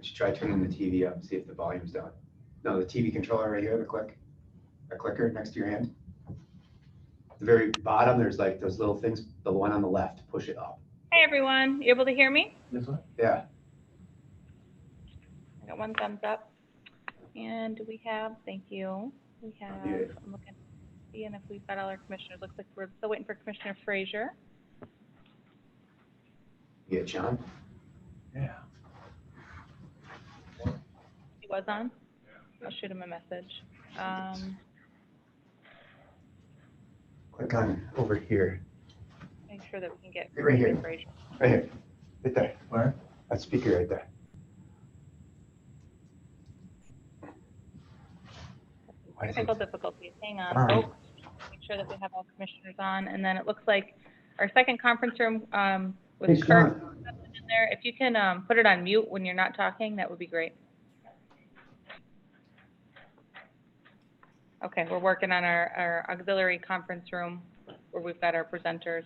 you try turning the TV up and see if the volume's down. No, the TV controller right here, the clicker next to your hand. At the very bottom, there's like those little things, the one on the left, push it up. Hey everyone, you able to hear me? Yeah. I got one thumbs up. And do we have, thank you. We have, I'm looking, seeing if we've got all our commissioners. Looks like we're still waiting for Commissioner Frazier. Yeah, John? Yeah. He was on? I'll shoot him a message. Click on over here. Make sure that we can get Right here. Commissioner Frazier. Right here. Right there. Where? That speaker right there. Technical difficulties. Hang on, All right. folks. Make sure that we have all commissioners on. And then it looks like our second conference room with Hey, Kurt Sean. in there. If you can put it on mute when you're not talking, that would be great. Okay, we're working on our auxiliary conference room where we've got our presenters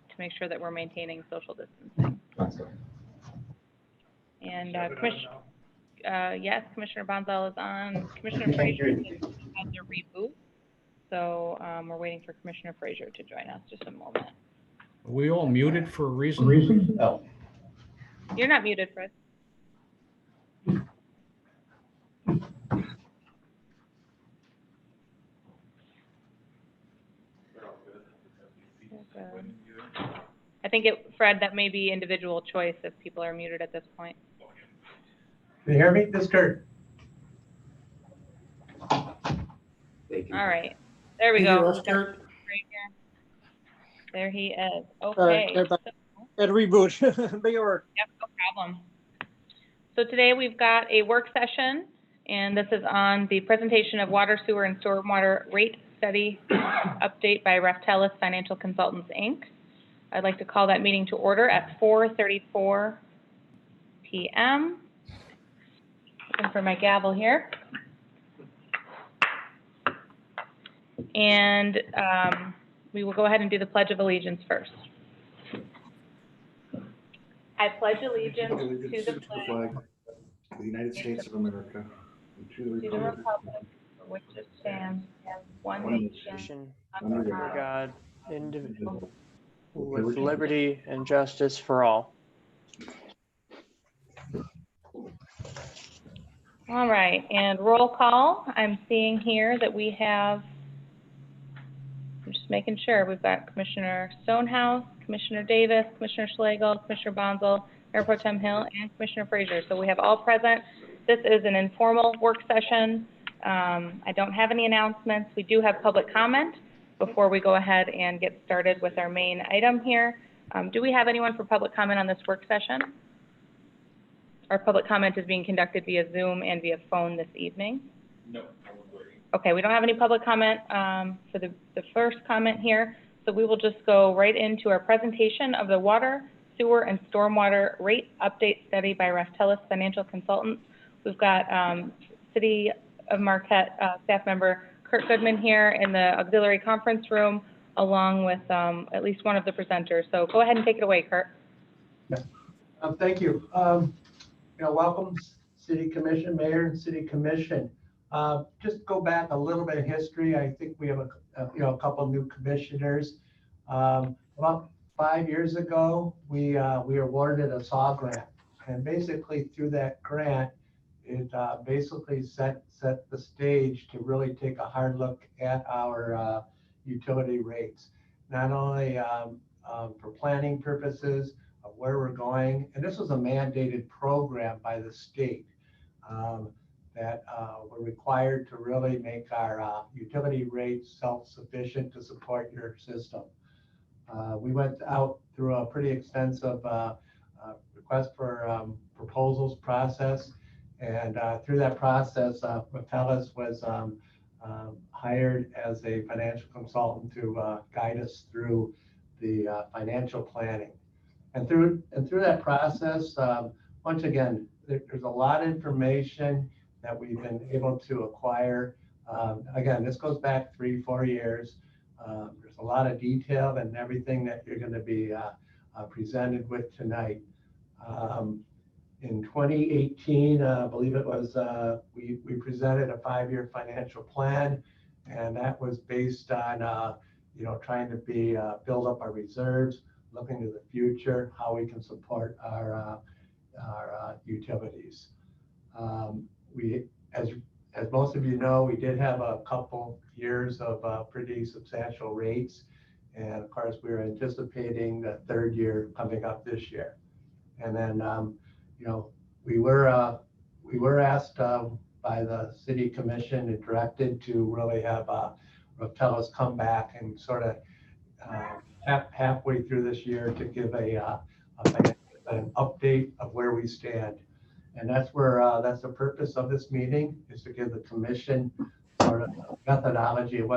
to make sure that we're maintaining social distancing. And yes, Commissioner Bonzal is on. Commissioner Frazier has a reboot. So we're waiting for Commissioner Frazier to join us. Just a moment. Are we all muted for a reason? Oh. You're not muted, Fred. I think Fred, that may be individual choice if people are muted at this point. Can you hear me? This is Kurt. All right, there we go. There he is. Okay. At reboot. Big work. Yep, no problem. So today we've got a work session, and this is on the presentation of water, sewer, and stormwater rate study update by Tellus Financial Consultants, Inc. I'd like to call that meeting to order at 4:34 p.m. Looking for my gavel here. And we will go ahead and do the Pledge of Allegiance first. I pledge allegiance to the flag of the United States of America, and to the republic for which it stands, one nation, Under God, indivisible, with liberty and justice for all. All right, and roll call. I'm seeing here that we have, I'm just making sure, we've got Commissioner Stonehouse, Commissioner Davis, Commissioner Schlegel, Commissioner Bonzal, Mayor Pro Tem Hill, and Commissioner Frazier. So we have all present. This is an informal work session. I don't have any announcements. We do have public comment before we go ahead and get started with our main item here. Do we have anyone for public comment on this work session? Our public comment is being conducted via Zoom and via phone this evening. No. Okay, we don't have any public comment for the first comment here, so we will just go right into our presentation of the water, sewer, and stormwater rate update study by Tellus Financial Consultants. We've got City of Marquette staff member Kurt Goodman here in the auxiliary conference room, along with at least one of the presenters. So go ahead and take it away, Kurt. Thank you. Welcome, City Commission, Mayor, and City Commission. Just go back a little bit of history. I think we have a couple new commissioners. About 5 years ago, we awarded a SAW grant, and basically through that grant, it basically set the stage to really take a hard look at our utility rates, not only for planning purposes of where we're going, and this was a mandated program by the state that we're required to really make our utility rates self-sufficient to support your system. We went out through a pretty extensive request for proposals process, and through that process, Tellus was hired as a financial consultant to guide us through the financial planning. And through that process, once again, there's a lot of information that we've been able to acquire. Again, this goes back 3-4 years. There's a lot of detail and everything that you're going to be presented with tonight. In 2018, I believe it was, we presented a 5-year financial plan, and that was based on, trying to build up our reserves, looking to the future, how we can support our utilities. As most of you know, we did have a couple years of pretty substantial rates. And of course, we were anticipating the 3rd year coming up this year. And then, we were asked by the city commission and directed to really have Tellus come back and sort of halfway through this year to give an update of where we stand. And that's the purpose of this meeting, is to give the commission sort of methodology of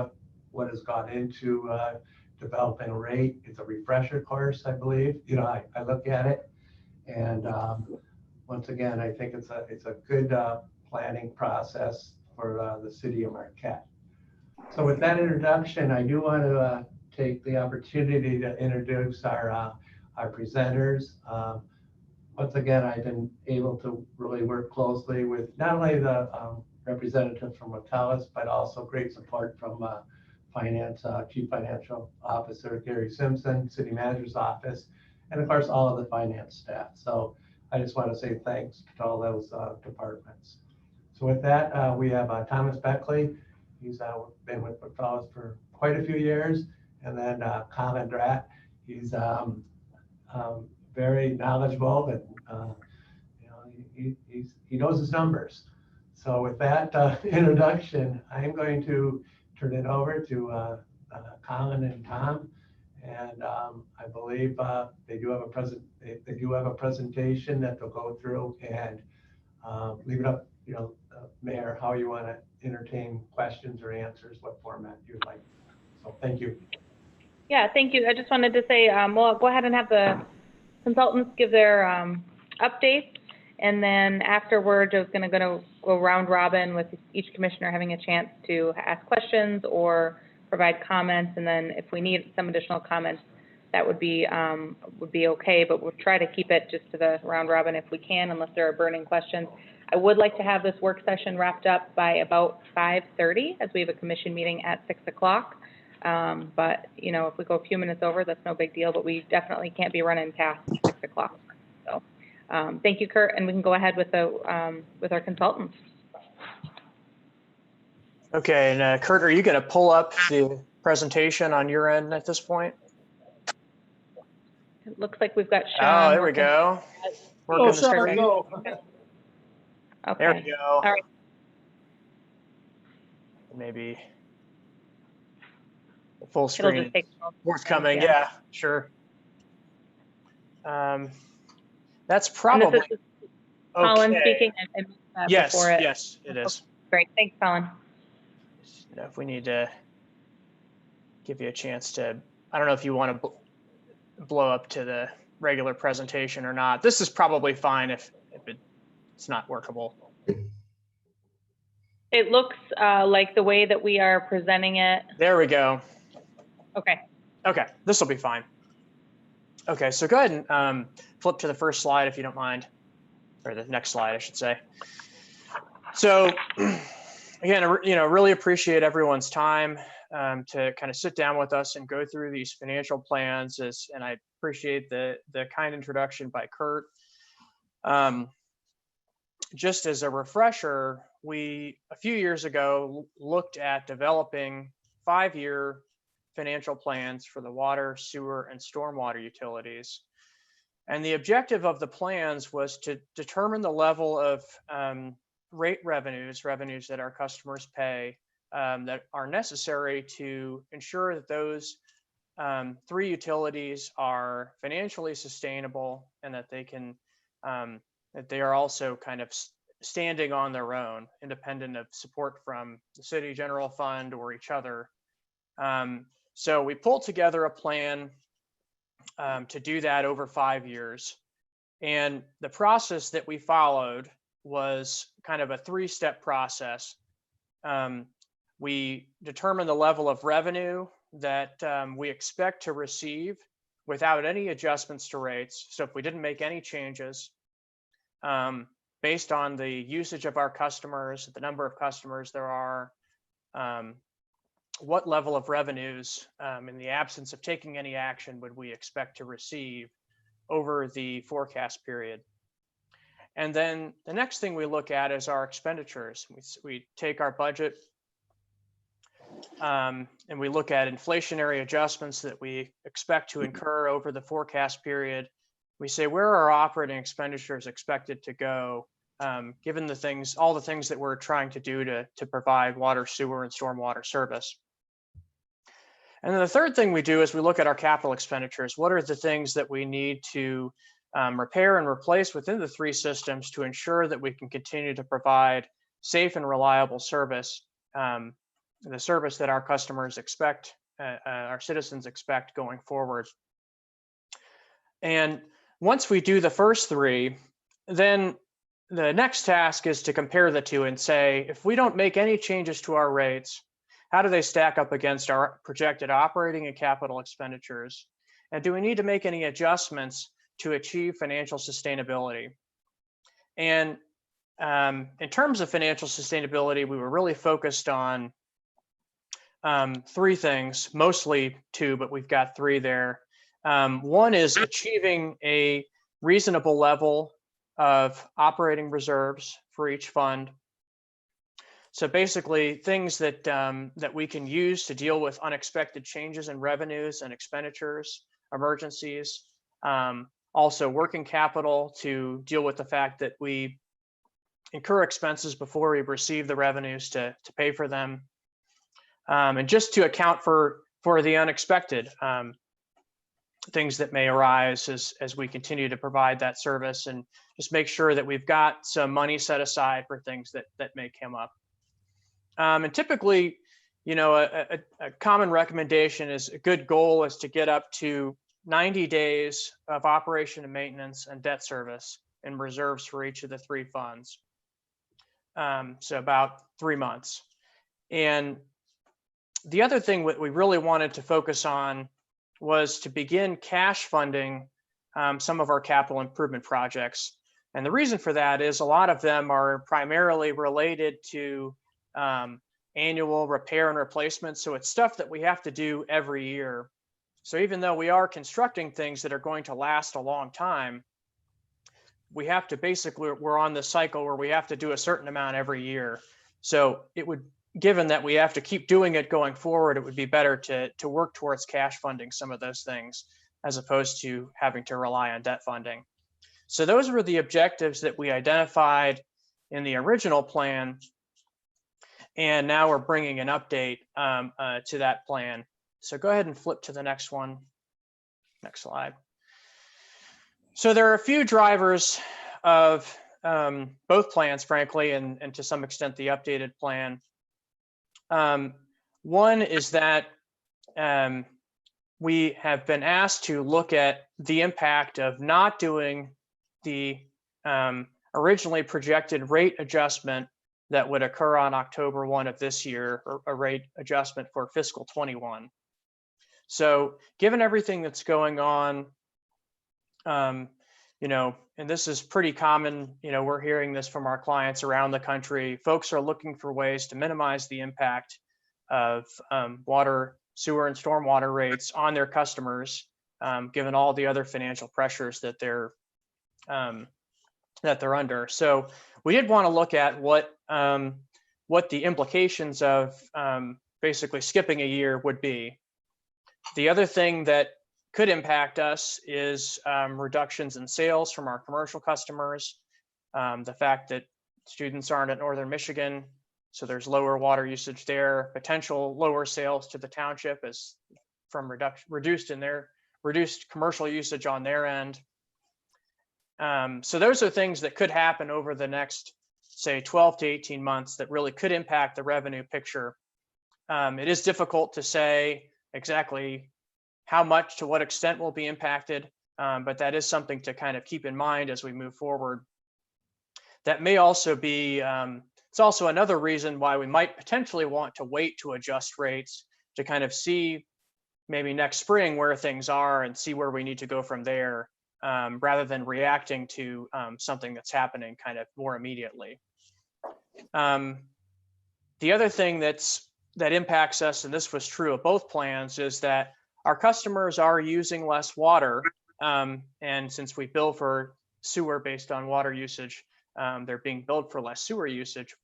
what has gone into developing a rate. It's a refresher course, I believe. I look at it, and once again, I think it's a good planning process for the city of Marquette. So with that introduction, I do want to take the opportunity to introduce our presenters. Once again, I've been able to really work closely with not only the representatives from Tellus, but also great support from Finance, Chief Financial Officer Gary Simpson, City Manager's Office, and of course, all of the finance staff. So I just want to say thanks to all those departments. So with that, we have Thomas Beckley. He's been with Tellus for quite a few years. And then Colin Dratt, he's very knowledgeable, and he knows his numbers. So with that introduction, I'm going to turn it over to Colin and Tom, and I believe they do have a presentation that they'll go through, and leave it up, Mayor, how you want to entertain questions or answers, what format you'd like. So thank you. Yeah, thank you. I just wanted to say, we'll go ahead and have the consultants give their updates, and then afterward, I was going to go round robin with each commissioner having a chance to ask questions or provide comments, and then if we need some additional comments, that would be okay, but we'll try to keep it just to the round robin if we can, unless there are burning questions. I would like to have this work session wrapped up by about 5:30, as we have a commission meeting at 6 o'clock. But, if we go a few minutes over, that's no big deal, but we definitely can't be running past 6 o'clock. So, thank you, Kurt, and we can go ahead with our consultants. Okay, and Kurt, are you going to pull up the presentation on your end at this point? It looks like we've got Sean. Oh, there we go. Oh, Working the sorry, screen. go. Okay. There we go. All right. Maybe the full It'll screen just take a moment. forthcoming. Yeah. Yeah, sure. That's probably This is Colin okay. speaking. Yes, before it. yes, it is. Great. Thanks, Colin. If we need to give you a chance to, I don't know if you want to blow up to the regular presentation or not. This is probably fine if it's not workable. It looks like the way that we are presenting it. There we go. Okay. Okay, this will be fine. Okay, so go ahead and flip to the first slide if you don't mind, or the next slide, I should say. So again, really appreciate everyone's time to kind of sit down with us and go through these financial plans, and I appreciate the kind introduction by Kurt. Just as a refresher, we, a few years ago, looked at developing 5-year financial plans for the water, sewer, and stormwater utilities. And the objective of the plans was to determine the level of rate revenues that our customers pay that are necessary to ensure that those 3 utilities are financially sustainable, and that they can that they are also kind of standing on their own, independent of support from the city general fund or each other. So we pulled together a plan to do that over 5 years. And the process that we followed was kind of a 3-step process. We determined the level of revenue that we expect to receive without any adjustments to rates. So if we didn't make any changes, based on the usage of our customers, the number of customers there are, what level of revenues, in the absence of taking any action, would we expect to receive over the forecast period. And then the next thing we look at is our expenditures. We take our budget and we look at inflationary adjustments that we expect to incur over the forecast period. We say, where are our operating expenditures expected to go, given all the things that we're trying to do to provide water, sewer, and stormwater service. And then the third thing we do is we look at our capital expenditures. What are the things that we need to repair and replace within the three systems to ensure that we can continue to provide safe and reliable service, the service that our customers expect, our citizens expect going forward. And once we do the first three, then the next task is to compare the two and say, if we don't make any changes to our rates, how do they stack up against our projected operating and capital expenditures? And do we need to make any adjustments to achieve financial sustainability? And in terms of financial sustainability, we were really focused on three things, mostly two, but we've got three there. One is achieving a reasonable level of operating reserves for each fund. So basically things that that we can use to deal with unexpected changes in revenues and expenditures, emergencies, also working capital to deal with the fact that we incur expenses before we receive the revenues to pay for them, and just to account for the unexpected things that may arise as we continue to provide that service, and just make sure that we've got some money set aside for things that may come up. And typically, you know, a common recommendation is a good goal is to get up to 90 days of operation and maintenance and debt service and reserves for each of the three funds. So about 3 months. And the other thing that we really wanted to focus on was to begin cash funding some of our capital improvement projects. And the reason for that is a lot of them are primarily related to annual repair and replacement. So it's stuff that we have to do every year. So even though we are constructing things that are going to last a long time, we have to basically, we're on the cycle where we have to do a certain amount every year. So it would, given that we have to keep doing it going forward, it would be better to work towards cash funding some of those things as opposed to having to rely on debt funding. So those were the objectives that we identified in the original plan. And now we're bringing an update to that plan. So go ahead and flip to the next one. Next slide. So there are a few drivers of both plans, frankly, and to some extent the updated plan. One is that we have been asked to look at the impact of not doing the originally projected rate adjustment that would occur on October 1 of this year, or a rate adjustment for fiscal 21. So given everything that's going on, you know, and this is pretty common, you know, we're hearing this from our clients around the country. Folks are looking for ways to minimize the impact of water, sewer, and stormwater rates on their customers, given all the other financial pressures that they're under. So we did want to look at what the implications of basically skipping a year would be. The other thing that could impact us is reductions in sales from our commercial customers. The fact that students aren't at Northern Michigan, so there's lower water usage there, potential lower sales to the township as from reduced commercial usage on their end. So those are things that could happen over the next, say, 12 to 18 months that really could impact the revenue picture. It is difficult to say exactly how much, to what extent will be impacted, but that is something to kind of keep in mind as we move forward. That may also be, it's also another reason why we might potentially want to wait to adjust rates to kind of see maybe next spring where things are and see where we need to go from there, rather than reacting to something that's happening kind of more immediately. The other thing that impacts us, and this was true of both plans, is that our customers are using less water. And since we bill for sewer based on water usage, they're being billed for less sewer usage.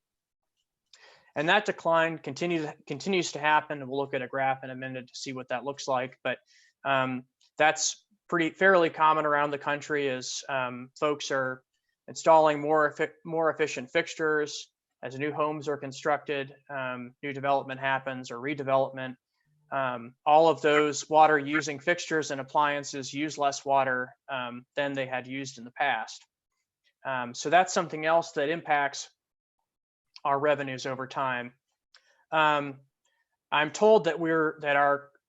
And that decline continues to happen. We'll look at a graph in a minute to see what that looks like. But that's fairly common around the country as folks are installing more efficient fixtures, as new homes are constructed, new development happens, or redevelopment. All of those water using fixtures and appliances use less water than they had used in the past. So that's something else that impacts our revenues over time. I'm told that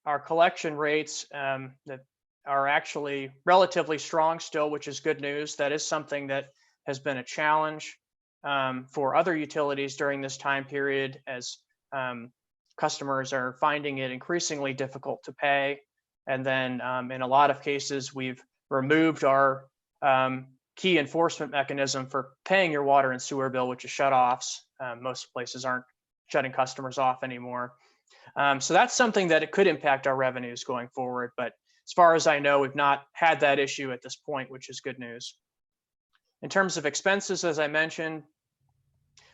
our collection rates that are actually relatively strong still, which is good news. That is something that has been a challenge for other utilities during this time period, as customers are finding it increasingly difficult to pay. And then in a lot of cases, we've removed our key enforcement mechanism for paying your water and sewer bill, which is shutoffs. Most places aren't shutting customers off anymore. So that's something that it could impact our revenues going forward. But as far as I know, we've not had that issue at this point, which is good news. In terms of expenses, as I mentioned,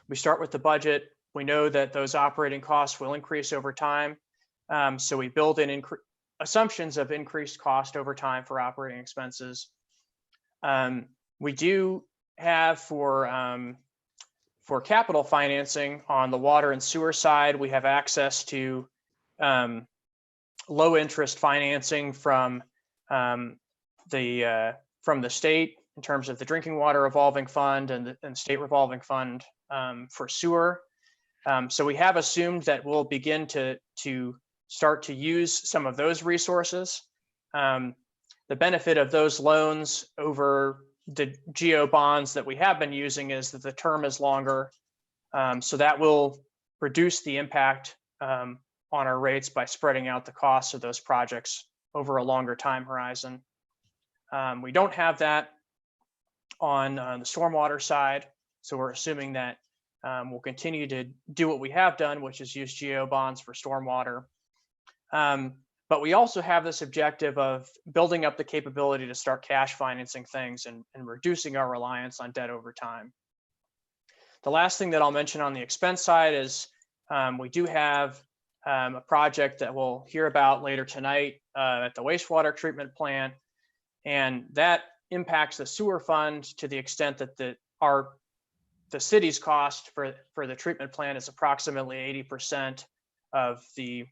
we start with the budget. We know that those operating costs will increase over time. So we build in assumptions of increased cost over time for operating expenses. We do have for capital financing on the water and sewer side, we have access to low interest financing from the state in terms of the drinking water revolving fund and state revolving fund for sewer. So we have assumed that we'll begin to start to use some of those resources. The benefit of those loans over the GO bonds that we have been using is that the term is longer. So that will reduce the impact on our rates by spreading out the costs of those projects over a longer time horizon. We don't have that on the stormwater side. So we're assuming that we'll continue to do what we have done, which is use GO bonds for stormwater. But we also have this objective of building up the capability to start cash financing things and reducing our reliance on debt over time. The last thing that I'll mention on the expense side is we do have a project that we'll hear about later tonight at the wastewater treatment plant. And that impacts the sewer fund to the extent that the city's cost for the treatment plant is approximately 80% of the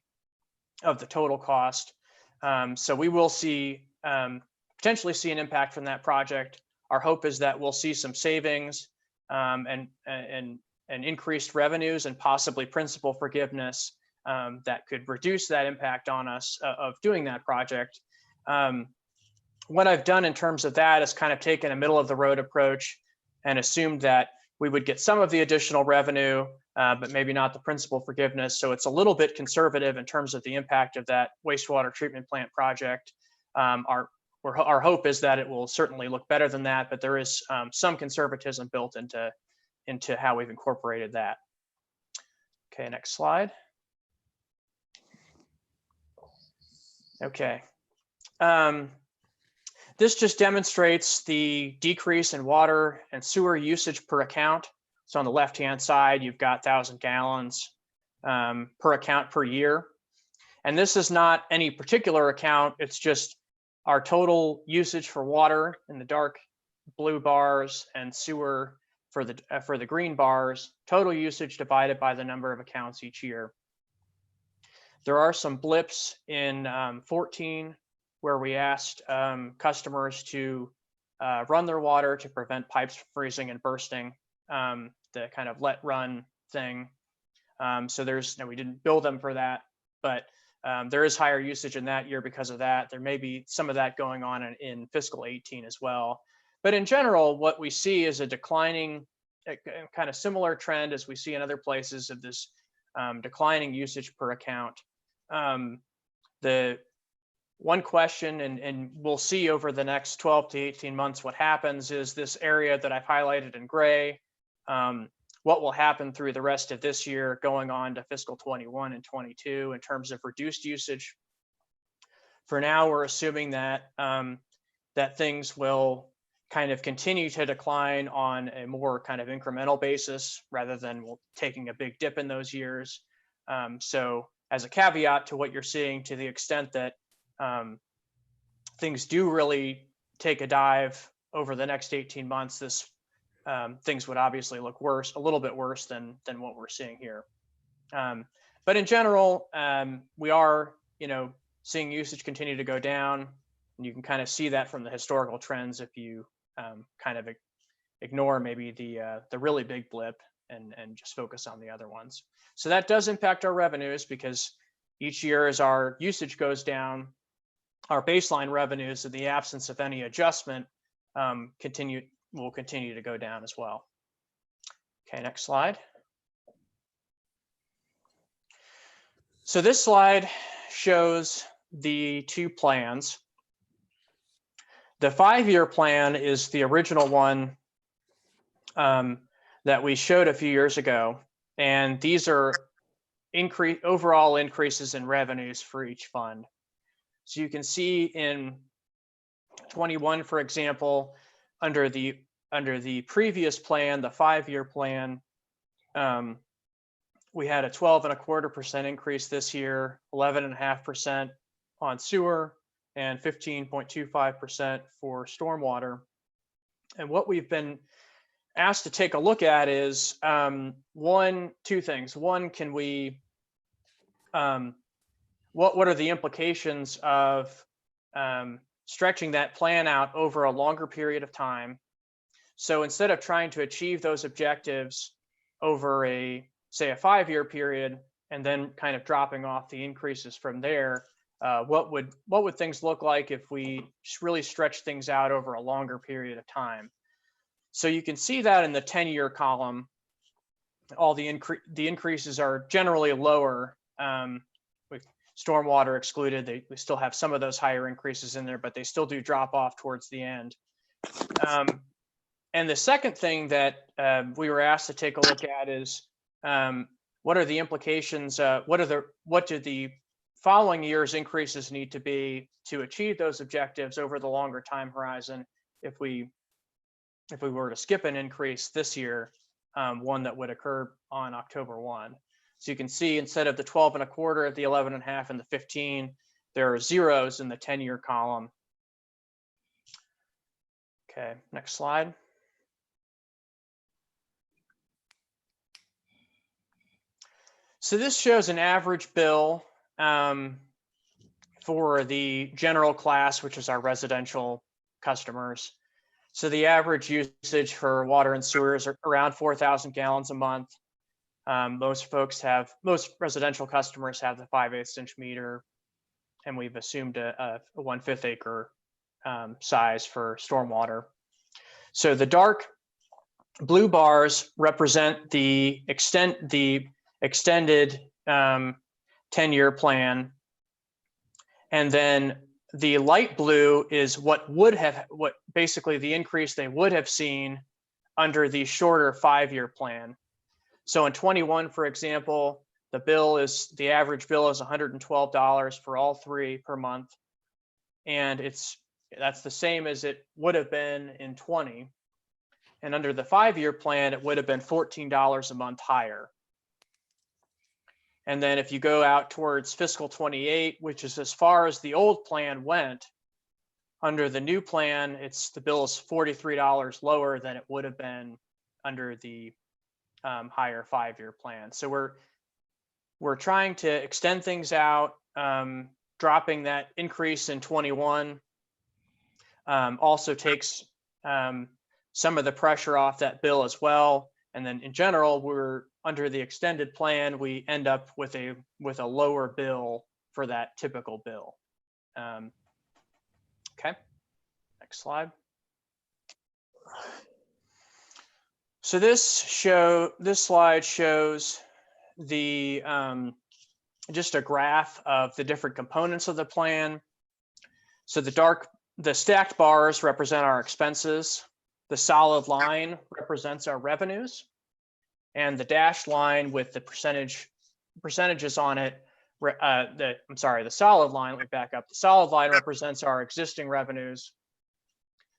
total cost. So we will potentially see an impact from that project. Our hope is that we'll see some savings and increased revenues and possibly principal forgiveness that could reduce that impact on us of doing that project. What I've done in terms of that is kind of taken a middle of the road approach and assumed that we would get some of the additional revenue, but maybe not the principal forgiveness. So it's a little bit conservative in terms of the impact of that wastewater treatment plant project. Our hope is that it will certainly look better than that, but there is some conservatism built into how we've incorporated that. Okay, next slide. Okay. This just demonstrates the decrease in water and sewer usage per account. So on the left-hand side, you've got 1,000 gallons per account per year. And this is not any particular account. It's just our total usage for water in the dark blue bars and sewer for the green bars, total usage divided by the number of accounts each year. There are some blips in 14 where we asked customers to run their water to prevent pipes from freezing and bursting, the kind of let run thing. So we didn't bill them for that, but there is higher usage in that year because of that. There may be some of that going on in fiscal 18 as well. But in general, what we see is a declining, kind of similar trend as we see in other places of this one question, and we'll see over the next 12 to 18 months what happens, is this area that I've highlighted in gray. What will happen through the rest of this year going on to fiscal 21 and 22 in terms of reduced usage? For now, we're assuming that that things will kind of continue to decline on a more kind of incremental basis rather than taking a big dip in those years. So as a caveat to what you're seeing, to the extent that things do really take a dive over the next 18 months, this things would obviously look worse, a little bit worse than what we're seeing here. But in general, we are, seeing usage continue to go down, and you can kind of see that from the historical trends if you kind of ignore maybe the really big blip and just focus on the other ones. So that does impact our revenues, because each year as our usage goes down, our baseline revenues, in the absence of any adjustment, will continue to go down as well. Okay, next slide. So this slide shows the two plans. The 5-year plan is the original one that we showed a few years ago, and these are overall increases in revenues for each fund. So you can see in 21, for example, under the previous plan, the 5-year plan, we had a 12.25% increase this year, 11.5% on sewer, and 15.25% for stormwater. And what we've been asked to take a look at is two things. One, can we, what are the implications of stretching that plan out over a longer period of time? So instead of trying to achieve those objectives over say a 5-year period, and then kind of dropping off the increases from there, what would things look like if we really stretch things out over a longer period of time? So you can see that in the 10-year column, all the increases are generally lower, with stormwater excluded. We still have some of those higher increases in there, but they still do drop off towards the end. And the second thing that we were asked to take a look at is what are the implications? What do the following year's increases need to be to achieve those objectives over the longer time horizon? If we were to skip an increase this year, one that would occur on October 1. So you can see instead of the 12.25, the 11.5, and the 15, there are zeros in the 10-year column. Okay, next slide. So this shows an average bill for the general class, which is our residential customers. So the average usage for water and sewers are around 4,000 gallons a month. Most residential customers have the 5/8 inch meter, and we've assumed a 1/5 acre size for stormwater. So the dark blue bars represent the extended 10-year plan, and then the light blue is what basically the increase they would have seen under the shorter 5-year plan. So in 21, for example, the average bill is $112 for all three per month, and that's the same as it would have been in 20. And under the 5-year plan, it would have been $14 a month higher. And then if you go out towards fiscal 28, which is as far as the old plan went, under the new plan, the bill is $43 lower than it would have been under the higher 5-year plan. So we're trying to extend things out, dropping that increase in 21 also takes some of the pressure off that bill as well. And then in general, we're under the extended plan, we end up with a lower bill for that typical bill. Okay, next slide. So this slide shows the just a graph of the different components of the plan. So the stacked bars represent our expenses. The solid line represents our revenues. And the dashed line with the percentages on it, the solid line, let me back up. The solid line represents our existing revenues.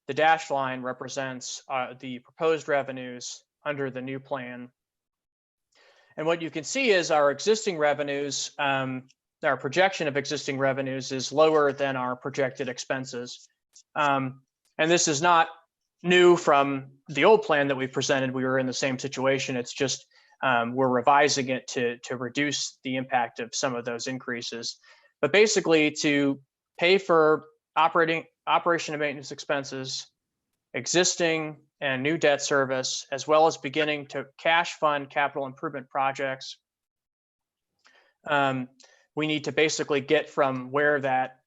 The dashed line represents the proposed revenues under the new plan. And what you can see is our existing revenues, our projection of existing revenues is lower than our projected expenses. And this is not new from the old plan that we presented. We were in the same situation. It's just we're revising it to reduce the impact of some of those increases. But basically to pay for operation and maintenance expenses, existing and new debt service, as well as beginning to cash fund capital improvement projects. We need to basically get from where that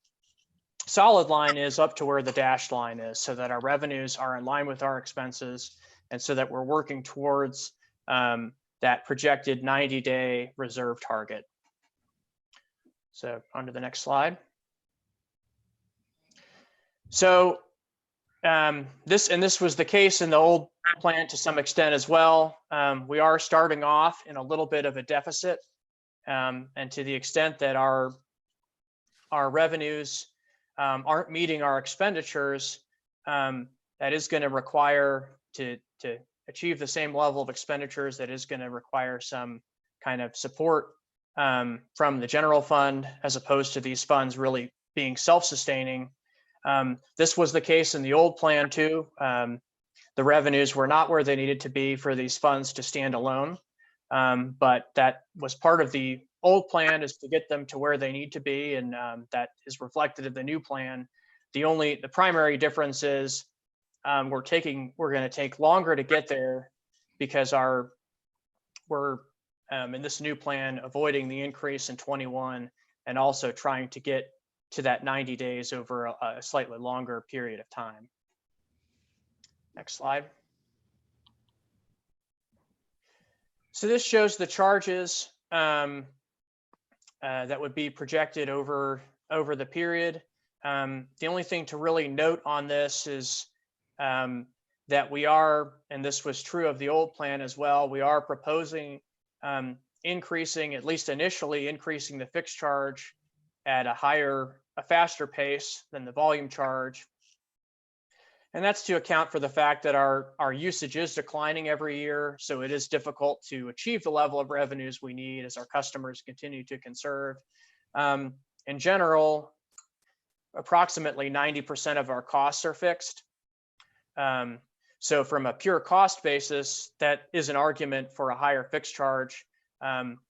solid line is up to where the dashed line is, so that our revenues are in line with our expenses, and so that we're working towards that projected 90-day reserve target. So on to the next slide. So this was the case in the old plan to some extent as well. We are starting off in a little bit of a deficit, and to the extent that our revenues aren't meeting our expenditures, that is going to require to achieve the same level of expenditures, that is going to require some kind of support from the general fund, as opposed to these funds really being self-sustaining. This was the case in the old plan too. The revenues were not where they needed to be for these funds to stand alone, but that was part of the old plan, is to get them to where they need to be, and that is reflected in the new plan. The primary difference is we're going to take longer to get there, because we're in this new plan avoiding the increase in 21, and also trying to get to that 90 days over a slightly longer period of time. Next slide. So this shows the charges that would be projected over the period. The only thing to really note on this is that we are, and this was true of the old plan as well, we are proposing increasing, at least initially, increasing the fixed charge at a faster pace than the volume charge. And that's to account for the fact that our usage is declining every year. So it is difficult to achieve the level of revenues we need as our customers continue to conserve. In general, approximately 90% of our costs are fixed. So from a pure cost basis, that is an argument for a higher fixed charge.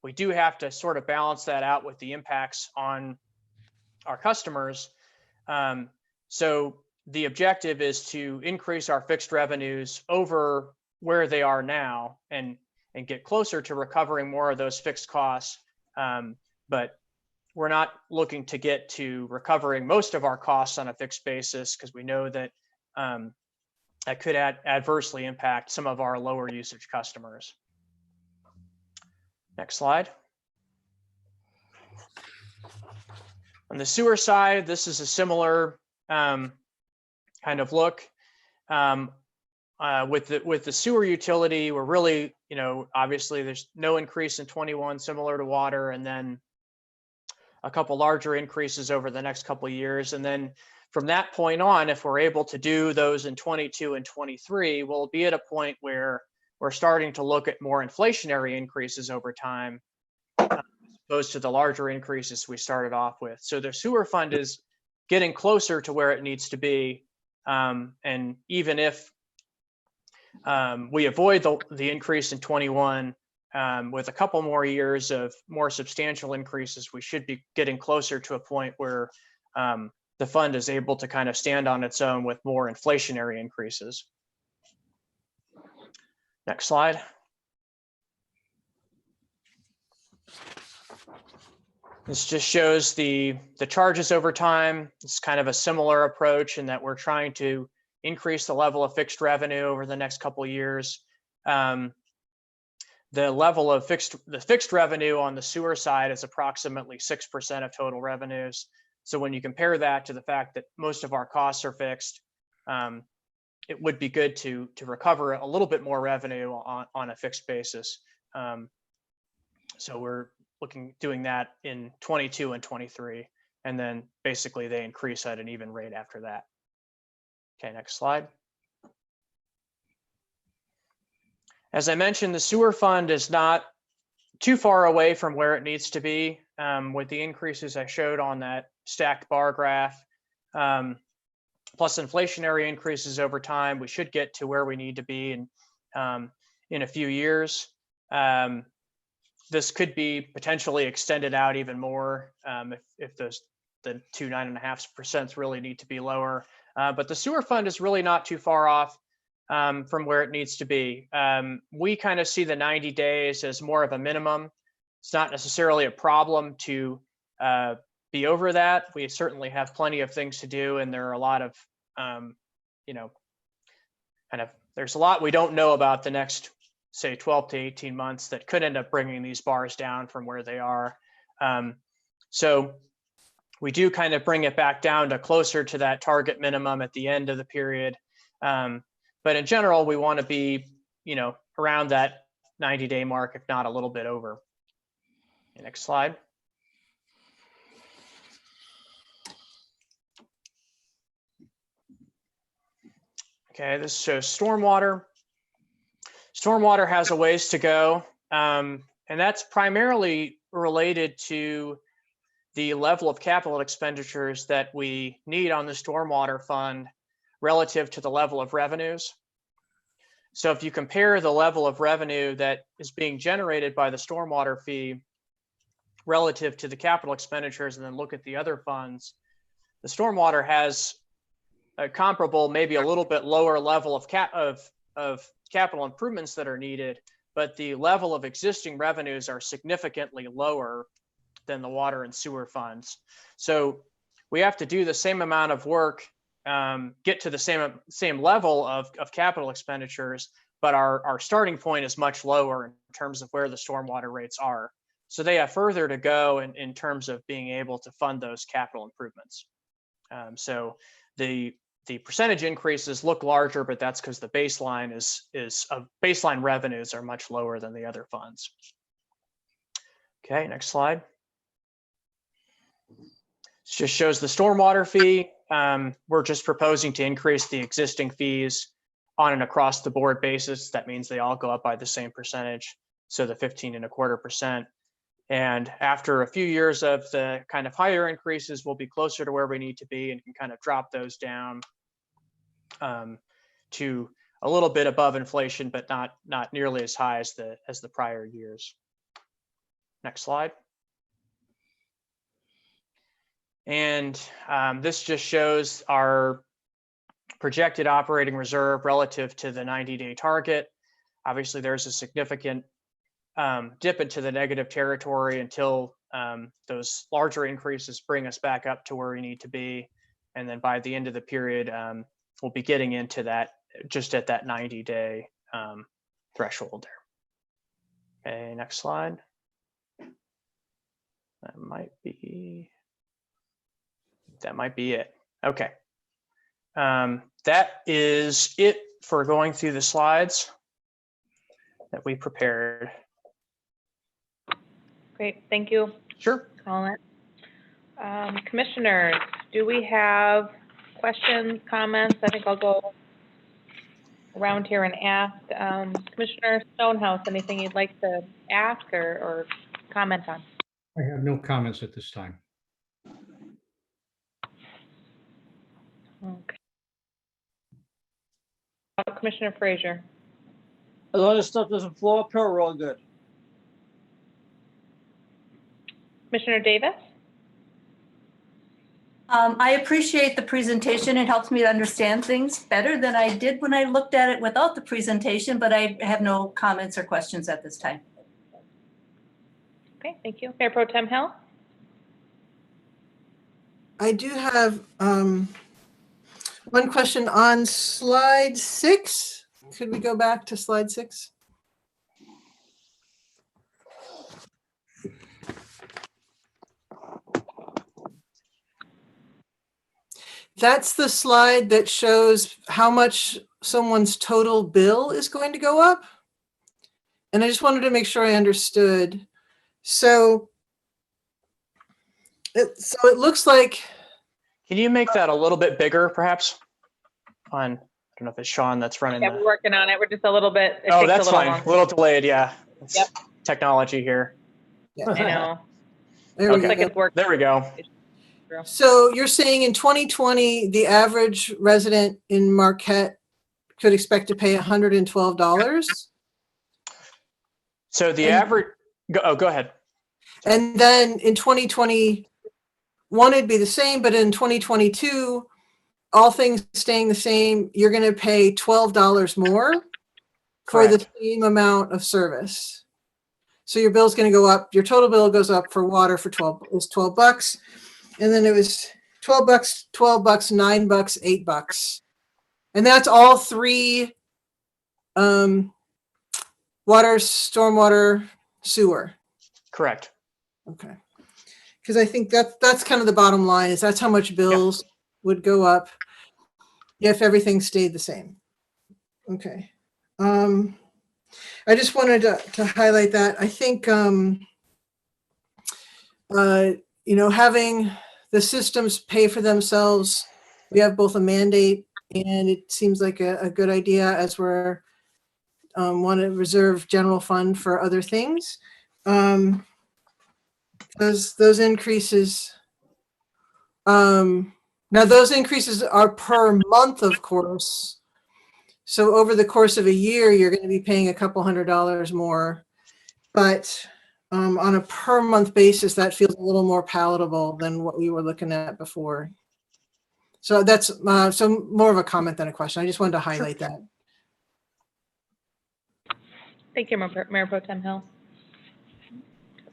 We do have to sort of balance that out with the impacts on our customers. So the objective is to increase our fixed revenues over where they are now, and get closer to recovering more of those fixed costs. But we're not looking to get to recovering most of our costs on a fixed basis, because we know that that could adversely impact some of our lower usage customers. Next slide. On the sewer side, this is a similar kind of look. With the sewer utility, we're really, obviously there's no increase in 21, similar to water, and then a couple larger increases over the next couple of years. And then from that point on, if we're able to do those in 22 and 23, we'll be at a point where we're starting to look at more inflationary increases over time, as opposed to the larger increases we started off with. So the sewer fund is getting closer to where it needs to be. And even if we avoid the increase in 21, with a couple more years of more substantial increases, we should be getting closer to a point where the fund is able to kind of stand on its own with more inflationary increases. Next slide. This just shows the charges over time. It's kind of a similar approach in that we're trying to increase the level of fixed revenue over the next couple of years. The level of fixed revenue on the sewer side is approximately 6% of total revenues. So when you compare that to the fact that most of our costs are fixed, it would be good to recover a little bit more revenue on a fixed basis. So we're doing that in 22 and 23, and then basically they increase at an even rate after that. Okay, next slide. As I mentioned, the sewer fund is not too far away from where it needs to be with the increases I showed on that stacked bar graph, plus inflationary increases over time. We should get to where we need to be in a few years. This could be potentially extended out even more if the 9.5% really need to be lower. But the sewer fund is really not too far off from where it needs to be. We kind of see the 90 days as more of a minimum. It's not necessarily a problem to be over that. We certainly have plenty of things to do, and there are a lot of, there's a lot we don't know about the next, say, 12 to 18 months that could end up bringing these bars down from where they are. So we do kind of bring it back down to closer to that target minimum at the end of the period. But in general, we want to be, around that 90-day mark, if not a little bit over. Next slide. Okay, this shows stormwater. Stormwater has a ways to go, and that's primarily related to the level of capital expenditures that we need on the stormwater fund relative to the level of revenues. So if you compare the level of revenue that is being generated by the stormwater fee relative to the capital expenditures, and then look at the other funds, the stormwater has a comparable, maybe a little bit lower level of capital improvements that are needed, but the level of existing revenues are significantly lower than the water and sewer funds. So we have to do the same amount of work, get to the same level of capital expenditures, but our starting point is much lower in terms of where the stormwater rates are. So they have further to go in terms of being able to fund those capital improvements. So the percentage increases look larger, but that's because the baseline baseline revenues are much lower than the other funds. Okay, next slide. This just shows the stormwater fee. We're just proposing to increase the existing fees on an across the board basis. That means they all go up by the same percentage, so the 15.25%. And after a few years of the kind of higher increases, we'll be closer to where we need to be and can kind of drop those down to a little bit above inflation, but not nearly as high as the prior years. Next slide. And this just shows our projected operating reserve relative to the 90-day target. Obviously, there's a significant dip into the negative territory until those larger increases bring us back up to where we need to be. And then by the end of the period, we'll be getting into that, just at that 90-day threshold there. Okay, next slide. That might be it. Okay. That is it for going through the slides that we prepared. Great, thank you. Sure. Colin. Commissioners, do we have questions, comments? I think I'll go around here and ask. Commissioner Stonehouse, anything you'd like to ask or comment on? I have no comments at this time. Okay. Commissioner Frazier. As long as stuff doesn't flow uphill, we're all good. Commissioner Davis? I appreciate the presentation. It helps me to understand things better than I did when I looked at it without the presentation, but I have no comments or questions at this time. Okay, thank you. Mayor Pro Tem Hill? I do have one question on slide 6. Could we go back to slide 6? that's the slide that shows how much someone's total bill is going to go up. And I just wanted to make sure I understood. So it looks like, Can you make that a little bit bigger, perhaps? I don't know if it's Sean that's running Yeah, the. we're working on it. We're just a little bit, it Oh, takes a that's little fine. long. A little delayed, yeah. It's Yep. technology here. I know. there Looks we like go. it's working. There we go. So you're saying in 2020, the average resident in Marquette could expect to pay $112? So the And- average, go ahead. And then in 2021, it'd be the same, but in 2022, all things staying the same, you're going to pay $12 more for the Correct. same amount of service. So your bill's going to go up. Your total bill goes up for water for 12 bucks. And then it was 12 bucks, 12 bucks, 9 bucks, 8 bucks. And that's all three water, stormwater, sewer. Correct. Okay. Because I think that's kind of the bottom line, is that's how much bills would go up if everything stayed the same. Okay. I just wanted to highlight that. I think, having the systems pay for themselves, we have both a mandate, and it seems like a good idea as we're want to reserve general fund for other things. Those increases, now those increases are per month, of course. So over the course of a year, you're going to be paying a couple $100 more, but on a per month basis, that feels a little more palatable than what we were looking at before. So that's so more of a comment than a question. I just wanted to highlight that. Thank you, Mayor Pro Tem Hill.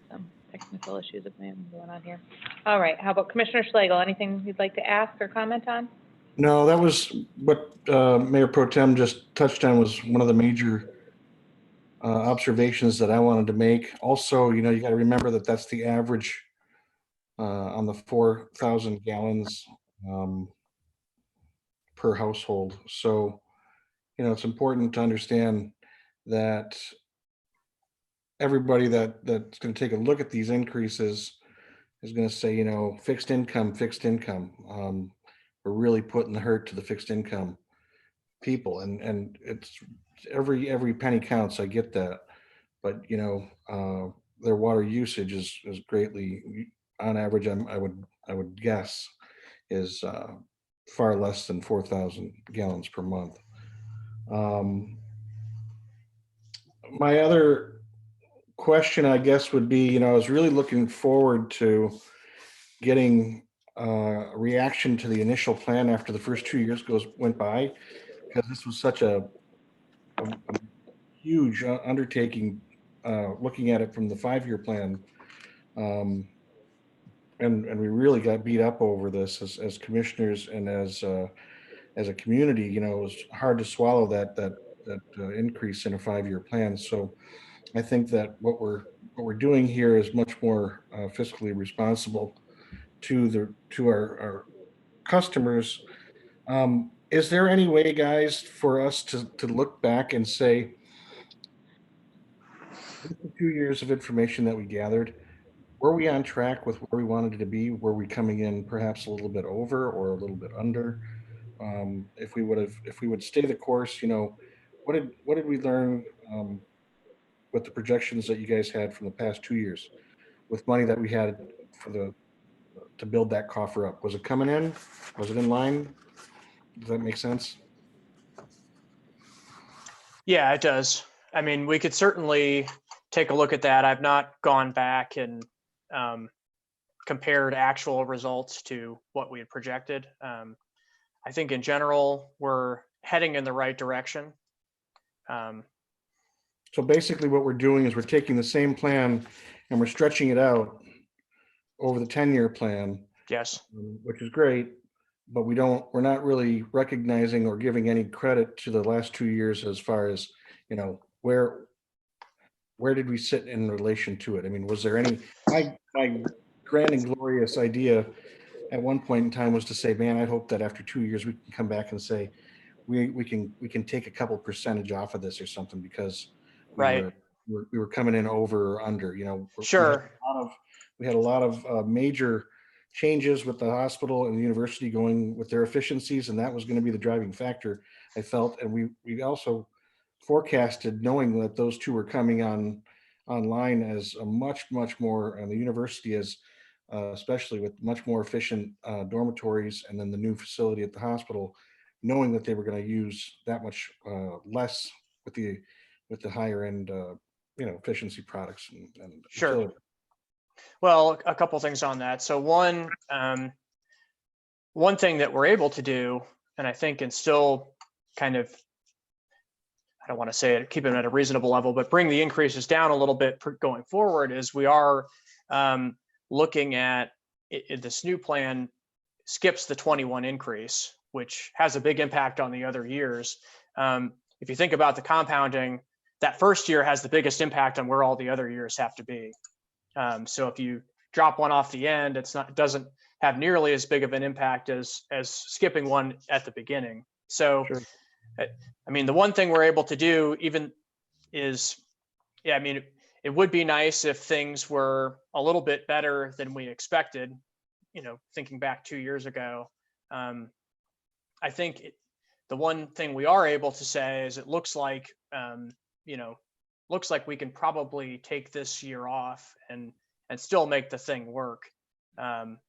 Some technical issues that may have going on here. All right, how about Commissioner Schlegel? Anything you'd like to ask or comment on? No, that was what Mayor Pro Tem just touched on, was one of the major observations that I wanted to make. Also, you got to remember that that's the average on the 4,000 gallons per household. So, it's important to understand that everybody that's going to take a look at these increases is going to say, fixed income. We're really putting the hurt to the fixed income people, and it's every penny counts. I get that, but their water usage is greatly, on average, I would guess, is far less than 4,000 gallons per month. My other question, I guess, would be, I was really looking forward to getting a reaction to the initial plan after the first 2 years went by, because this was such a huge undertaking, looking at it from the 5-year plan. And we really got beat up over this as commissioners and as a community. It was hard to swallow that increase in a 5-year plan. So I think that what we're doing here is much more fiscally responsible to our customers. Is there any way, guys, for us to look back and say, with the 2 years of information that we gathered, were we on track with where we wanted to be? Were we coming in perhaps a little bit over or a little bit under? If we would stay the course, what did we learn with the projections that you guys had from the past 2 years, with money that we had to build that coffer up? Was it coming in? Was it in line? Does that make sense? Yeah, it does. I mean, we could certainly take a look at that. I've not gone back and compared actual results to what we had projected. I think in general, we're heading in the right direction. So basically what we're doing is we're taking the same plan and we're stretching it out over the 10-year plan. Yes. Which is great, but we're not really recognizing or giving any credit to the last 2 years as far as, where did we sit in relation to it? I mean, was there any, my grand and glorious idea at one point in time was to say, man, I hope that after 2 years, we can come back and say, we can take a couple percentage off of this or something, because Right. we were coming in over or under, Sure. we had a lot of major changes with the hospital and the university going with their efficiencies, and that was going to be the driving factor, I felt. And we also forecasted, knowing that those two were coming online as a much more, and the university is especially with much more efficient dormitories, and then the new facility at the hospital, knowing that they were going to use that much less with the higher end efficiency products and Sure. utility. Well, a couple things on that. So one thing that we're able to do, and I think can still kind of, I don't want to say it, keep it at a reasonable level, but bring the increases down a little bit going forward, is we are looking at this new plan skips the 21 increase, which has a big impact on the other years. If you think about the compounding, that first year has the biggest impact on where all the other years have to be. So if you drop one off the end, it doesn't have nearly as big of an impact as skipping one at the beginning. So, Sure. I mean, the one thing we're able to do even is, yeah, I mean, it would be nice if things were a little bit better than we expected, thinking back 2 years ago. I think the one thing we are able to say is it looks like, we can probably take this year off and still make the thing work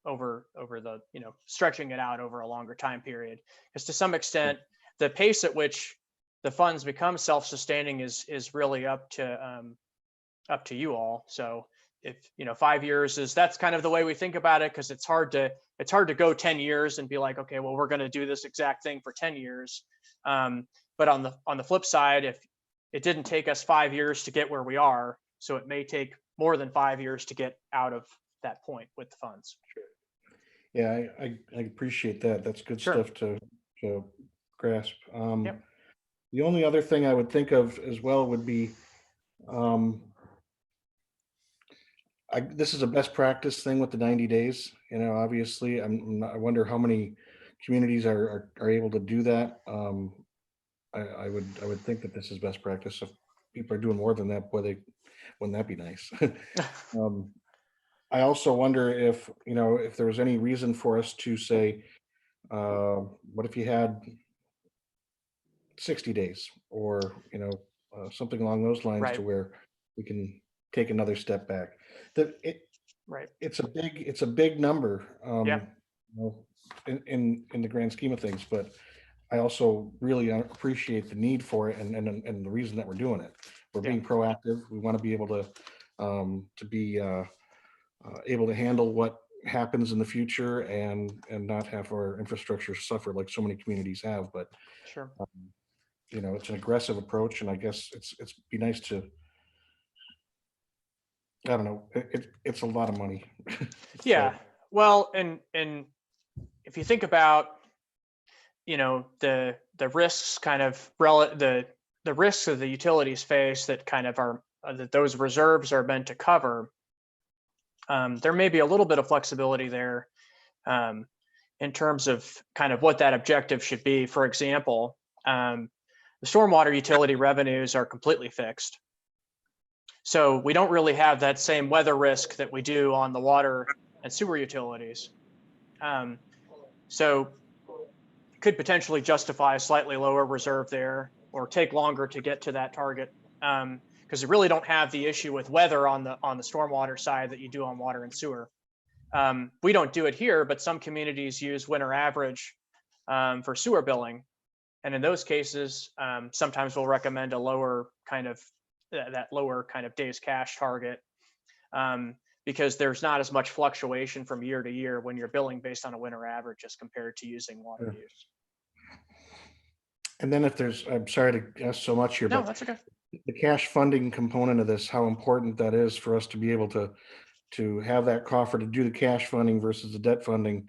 over the, stretching it out over a longer time period. Because to some extent, the pace at which the funds become self-sustaining is really up to you all. So if 5 years that's kind of the way we think about it, because it's hard to go 10 years and be like, okay, well, we're going to do this exact thing for 10 years. But on the flip side, if it didn't take us 5 years to get where we are, so it may take more than 5 years to get out of that point with the funds. Yeah, I appreciate that. That's good Sure. stuff to grasp. Yep. The only other thing I would think of as well would be, this is a best practice thing with the 90 days. Obviously, I wonder how many communities are able to do that. I would think that this is best practice. If people are doing more than that, boy, wouldn't that be nice? I also wonder if there was any reason for us to say, what if you had 60 days, or something along those lines, Right. to where we can take another step back. Right. It's a big number, Yeah. in the grand scheme of things, but I also really appreciate the need for it, and the reason that we're doing it. We're being proactive. We want to be able to be able to handle what happens in the future, and not have our infrastructure suffer like so many communities have. But Sure. it's an aggressive approach, and I guess it's be nice to, I don't know, it's a lot of money. Yeah. So, Well, and if you think about, the risks kind of the risks of the utilities face that kind of are that those reserves are meant to cover, there may be a little bit of flexibility there in terms of kind of what that objective should be. For example, the stormwater utility revenues are completely fixed. So we don't really have that same weather risk that we do on the water and sewer utilities. So could potentially justify a slightly lower reserve there, or take longer to get to that target, because you really don't have the issue with weather on the stormwater side that you do on water and sewer. We don't do it here, but some communities use winter average for sewer billing, and in those cases, sometimes we'll recommend a lower kind of lower kind of days cash target, because there's not as much fluctuation from year to year when you're billing based on a winter average as compared to using water use. and then if there's, I'm sorry to ask so much here, No, but that's okay. the cash funding component of this, how important that is for us to be able to have that coffer to do the cash funding versus the debt funding.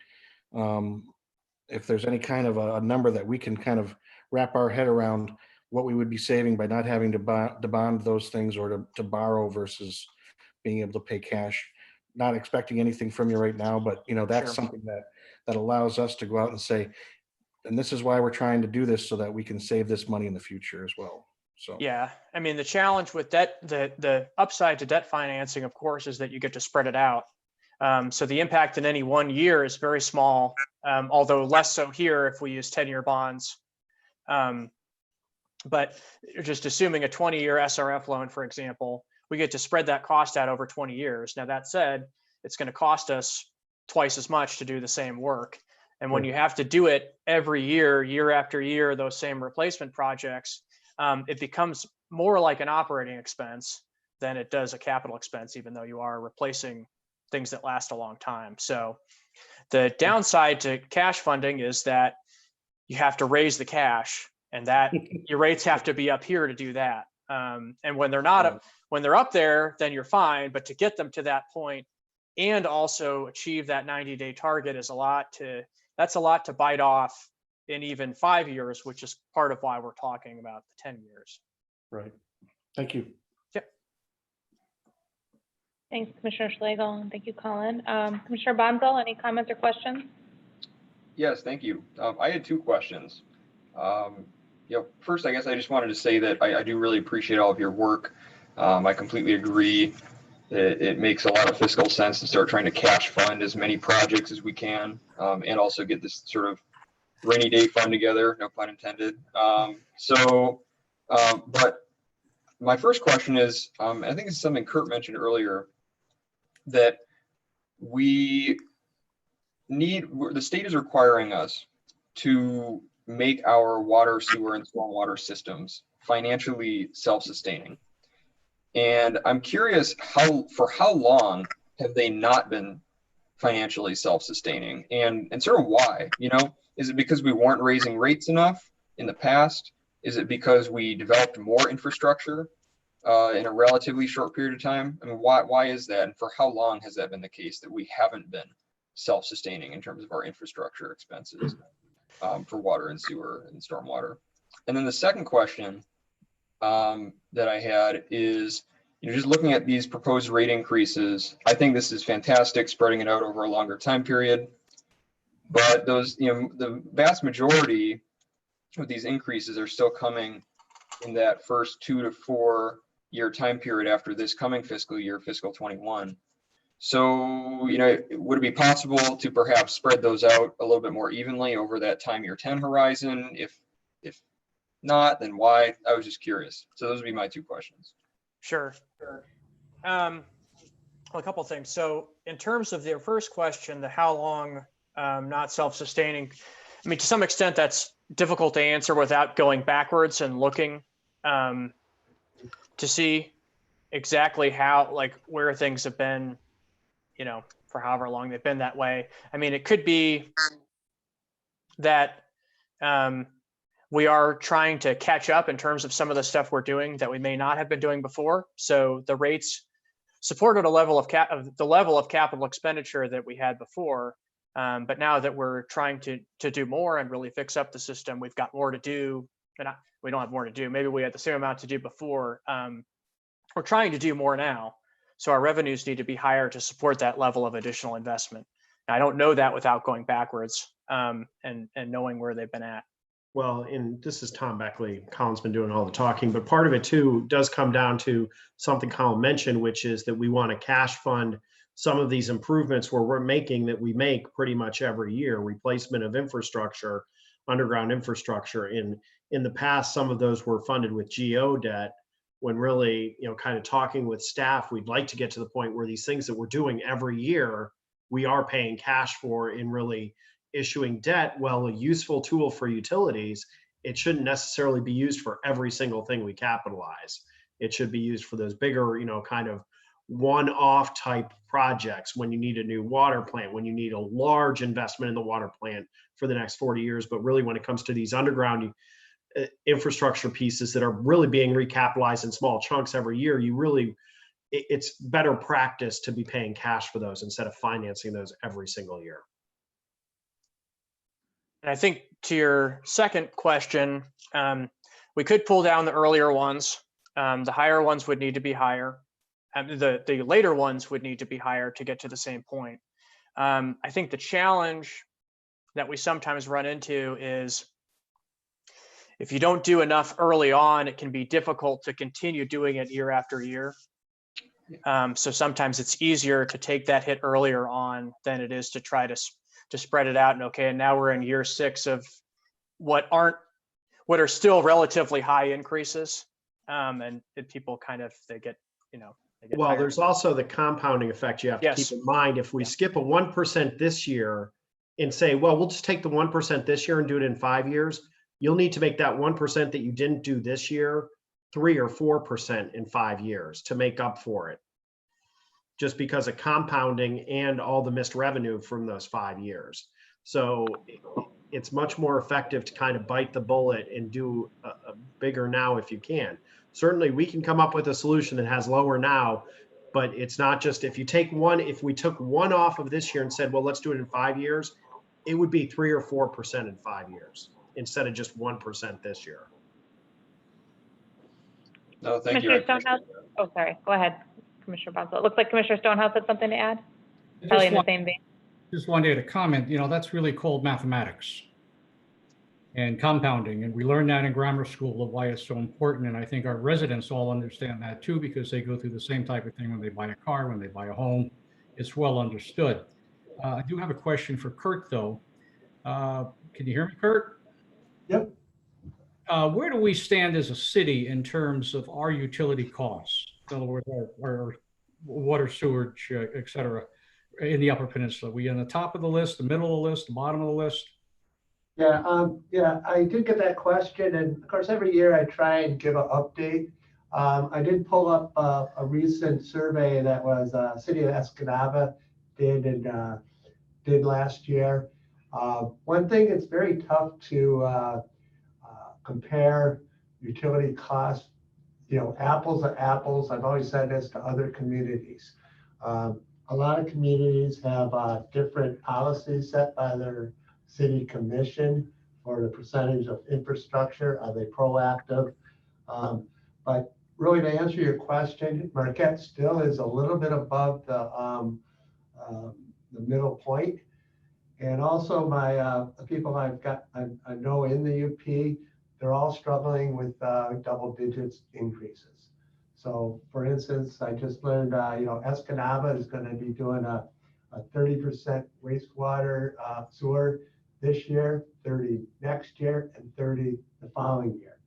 If there's any kind of a number that we can kind of wrap our head around, what we would be saving by not having to bond those things, or to borrow, versus being able to pay cash. Not expecting anything from you right now, but that's Sure. something that that allows us to go out and say, and this is why we're trying to do this so that we can save this money in the future as well. So Yeah, I mean, the challenge with debt, the upside to debt financing, of course, is that you get to spread it out. So the impact in any one year is very small, although less so here if we use 10-year bonds. But just assuming a 20-year SRF loan, for example, we get to spread that cost out over 20 years. Now, that said, it's going to cost us twice as much to do the same work. And when you have to do it every year, year after year, those same replacement projects, it becomes more like an operating expense than it does a capital expense, even though you are replacing things that last a long time. So the downside to cash funding is that you have to raise the cash, and that your rates have to be up here to do that. And when they're not up, when they're up there, then you're fine. But to get them to that point and also achieve that 90-day target is that's a lot to bite off in even 5 years, which is part of why we're talking about the 10 years. Right. Thank you. Yep. Thanks, Commissioner Schlegel, and thank you, Colin. Commissioner Bonzel, any comments or questions? Yes, thank you. I had 2 questions. First, I guess I just wanted to say that I do really appreciate all of your work. I completely agree that it makes a lot of fiscal sense to start trying to cash fund as many projects as we can, and also get this sort of rainy day fund together, no pun intended. But my first question is, I think it's something Kurt mentioned earlier, that the state is requiring us to make our water, sewer, and stormwater systems financially self-sustaining. And I'm curious, for how long have they not been financially self-sustaining, and sort of why? Is it because we weren't raising rates enough in the past? Is it because we developed more infrastructure in a relatively short period of time? I mean, why is that? And for how long has that been the case that we haven't been self-sustaining in terms of our infrastructure expenses for water and sewer and stormwater? And then the second question that I had is, just looking at these proposed rate increases, I think this is fantastic, spreading it out over a longer time period. But those, the vast majority of these increases are still coming in that first 2 to 4 year time period after this coming fiscal year, fiscal 21. So, would it be possible to perhaps spread those out a little bit more evenly over that time year 10 horizon? If not, then why? I was just curious. So those would be my 2 questions. Sure. Well, a couple of things. So in terms of their first question, the how long not self-sustaining, I mean, to some extent, that's difficult to answer without going backwards and looking to see exactly how, where things have been, for however long they've been that way. I mean, it could be that we are trying to catch up in terms of some of the stuff we're doing that we may not have been doing before. So the rates supported a level of the level of capital expenditure that we had before. But now that we're trying to do more and really fix up the system, we've got more to do. And we don't have more to do. Maybe we had the same amount to do before. We're trying to do more now. So our revenues need to be higher to support that level of additional investment. Now, I don't know that without going backwards and knowing where they've been at. Well, and this is Tom Beckley. Colin's been doing all the talking, but part of it too does come down to something Colin mentioned, which is that we want to cash fund some of these improvements where we're making that we make pretty much every year, replacement of infrastructure, underground infrastructure. In the past, some of those were funded with GO debt, when really, kind of talking with staff, we'd like to get to the point where these things that we're doing every year, we are paying cash for in really issuing debt. Well, a useful tool for utilities, it shouldn't necessarily be used for every single thing we capitalize. It should be used for those bigger, kind of one-off type projects, when you need a new water plant, when you need a large investment in the water plant for the next 40 years. But really, when it comes to these underground infrastructure pieces that are really being recapitalized in small chunks every year, it's better practice to be paying cash for those instead of financing those every single year. And I think to your second question, we could pull down the earlier ones. The higher ones would need to be higher. The later ones would need to be higher to get to the same point. I think the challenge that we sometimes run into is if you don't do enough early on, it can be difficult to continue doing it year after year. So sometimes it's easier to take that hit earlier on than it is to try to spread it out. And okay, and now we're in year 6 of what are still relatively high increases. And people kind of, they get Well, tired. there's also the compounding effect you have to keep in mind. If we skip a 1% this year and say, well, we'll just take the 1% this year and do it in 5 years, you'll need to make that 1% that you didn't do this year 3 or 4% in 5 years to make up for it, just because of compounding and all the missed revenue from those 5 years. So it's much more effective to kind of bite the bullet and do a bigger now if you can. Certainly we can come up with a solution that has lower now, but it's not just if you take one, if we took one off of this year and said, well, let's do it in 5 years, it would be 3 or 4% in 5 years instead of just 1% this year. No, thank you. Commissioner Stonehouse? Oh, sorry. Go ahead, Commissioner Bonzo. It looks like Commissioner Stonehouse had something to add. Probably in the same vein. Just wanted to comment, that's really called mathematics and compounding. And we learned that in grammar school of why it's so important. And I think our residents all understand that too, because they go through the same type of thing when they buy a car, when they buy a home. It's well understood. I do have a question for Kurt, though. Can you hear me, Kurt? Yep. Where do we stand as a city in terms of our utility costs? In other words, our water, sewage, et cetera, in the Upper Peninsula? Are we on the top of the list, the middle of the list, the bottom of the list? Yeah, I did get that question, and of course, every year I try and give an update. I did pull up a recent survey that was City of Escanaba did last year. One thing, it's very tough to compare utility costs, apples to apples. I've always said this to other communities. A lot of communities have different policies set by their city commission for the percentage of infrastructure. Are they proactive? But really, to answer your question, Marquette still is a little bit above the middle point. And also the people I know in the UP, they're all struggling with double digits increases. So for instance, I just learned, Escanaba is going to be doing a 30% wastewater sewer this year, 30 next year, and 30 the following year.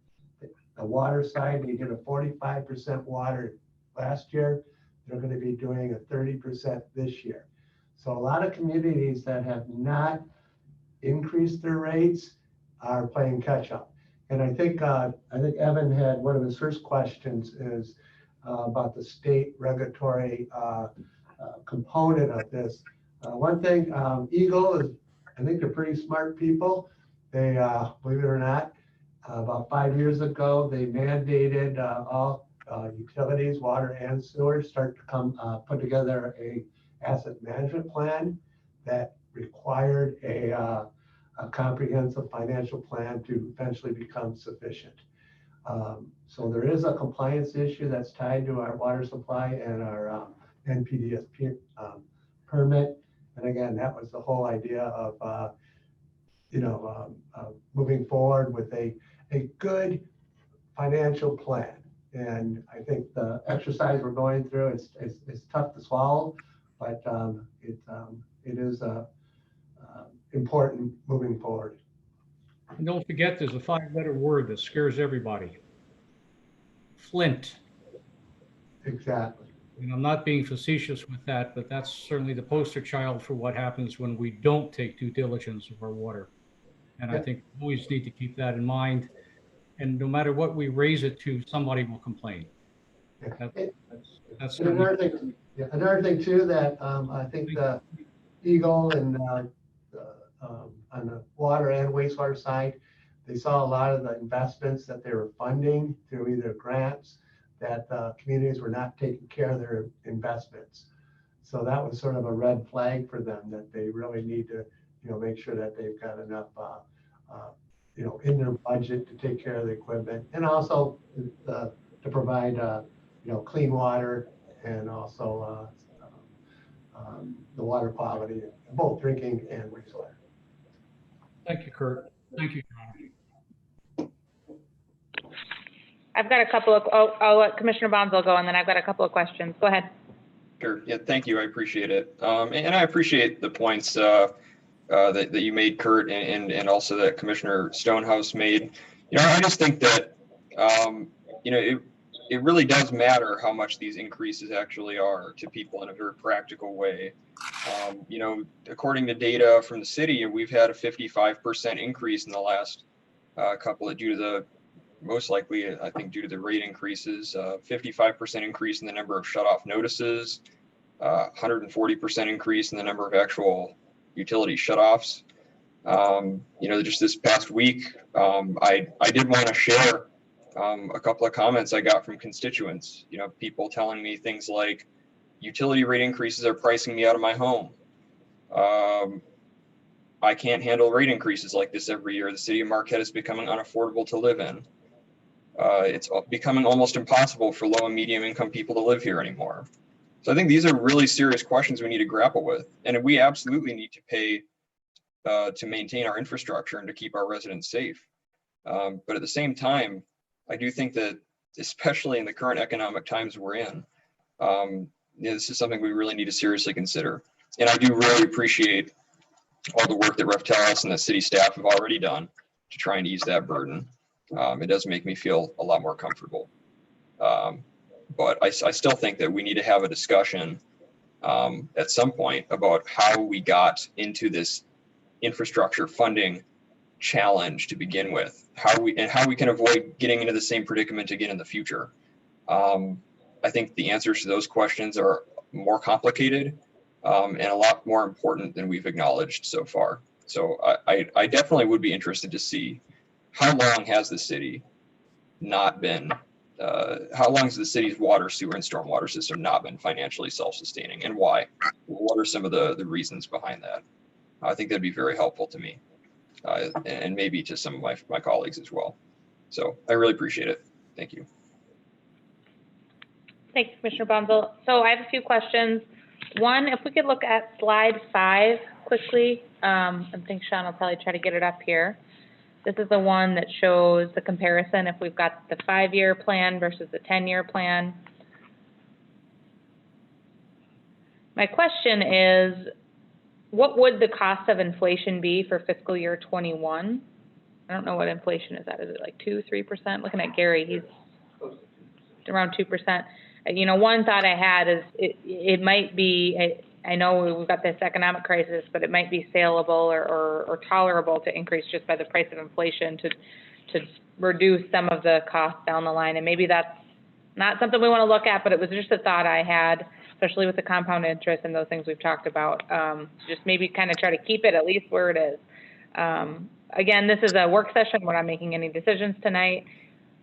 The water side, they did a 45% water last year. They're going to be doing a 30% this year. So a lot of communities that have not increased their rates are playing catch up. And I think Evan had one of his first questions is about the state regulatory component of this. One thing, Eagle is, I think they're pretty smart people. They, believe it or not, about 5 years ago, they mandated all utilities, water and sewer, start to put together a asset management plan that required a comprehensive financial plan to eventually become sufficient. So there is a compliance issue that's tied to our water supply and our NPDES permit. And again, that was the whole idea of moving forward with a good financial plan. And I think the exercise we're going through it's tough to swallow, but it is important moving forward. And don't forget, there's a 5-letter word that scares everybody. Flint. Exactly. And I'm not being facetious with that, but that's certainly the poster child for what happens when we don't take due diligence of our water. And I think we always need to keep that in mind. And no matter what we raise it to, somebody will complain. That's another thing too that I think the Eagle and on the water and wastewater side, they saw a lot of the investments that they were funding through either grants that communities were not taking care of their investments. So that was sort of a red flag for them that they really need to, make sure that they've got enough, in their budget to take care of the equipment, and also to provide, clean water and also the water quality, both drinking and wastewater. Thank you, Kurt. Thank you, John. I've got a couple of, I'll let Commissioner Bonzo go, and then I've got a couple of questions. Go ahead. Sure. Yeah, thank you. I appreciate it. And I appreciate the points that you made, Kurt, and also that Commissioner Stonehouse made. I just think that, it really does matter how much these increases actually are to people in a very practical way. According to data from the city, we've had a 55% increase in the last couple due to the, most likely, I think, due to the rate increases, 55% increase in the number of shut-off notices, 140% increase in the number of actual utility shutoffs. Just this past week, I did want to share a couple of comments I got from constituents. People telling me things like, utility rate increases are pricing me out of my home. I can't handle rate increases like this every year. The city of Marquette is becoming unaffordable to live in. It's becoming almost impossible for low and medium income people to live here anymore. So I think these are really serious questions we need to grapple with. And we absolutely need to pay to maintain our infrastructure and to keep our residents safe. But at the same time, I do think that, especially in the current economic times we're in, this is something we really need to seriously consider. And I do really appreciate all the work that Rep. Tellus and the city staff have already done to try and ease that burden. It does make me feel a lot more comfortable. But I still think that we need to have a discussion at some point about how we got into this infrastructure funding challenge to begin with, how we can avoid getting into the same predicament again in the future. I think the answers to those questions are more complicated and a lot more important than we've acknowledged so far. So I definitely would be interested to see how long has the city not been, how long has the city's water, sewer, and stormwater system not been financially self-sustaining, and why? What are some of the reasons behind that? I think that'd be very helpful to me and maybe to some of my colleagues as well. So I really appreciate it. Thank you. Thanks, Commissioner Bonzo. So I have a few questions. One, if we could look at slide 5 quickly. I think Sean will probably try to get it up here. This is the one that shows the comparison if we've got the 5-year plan versus the 10-year plan. My question is, what would the cost of inflation be for fiscal year 21? I don't know what inflation is at. Is it like 2, 3%? Looking at Gary, he's around 2%. One thought I had is it might be, I know we've got this economic crisis, but it might be saleable or tolerable to increase just by the price of inflation to reduce some of the costs down the line. And maybe that's not something we want to look at, but it was just a thought I had, especially with the compound interest and those things we've talked about. Just maybe kind of try to keep it at least where it is. Again, this is a work session. We're not making any decisions tonight.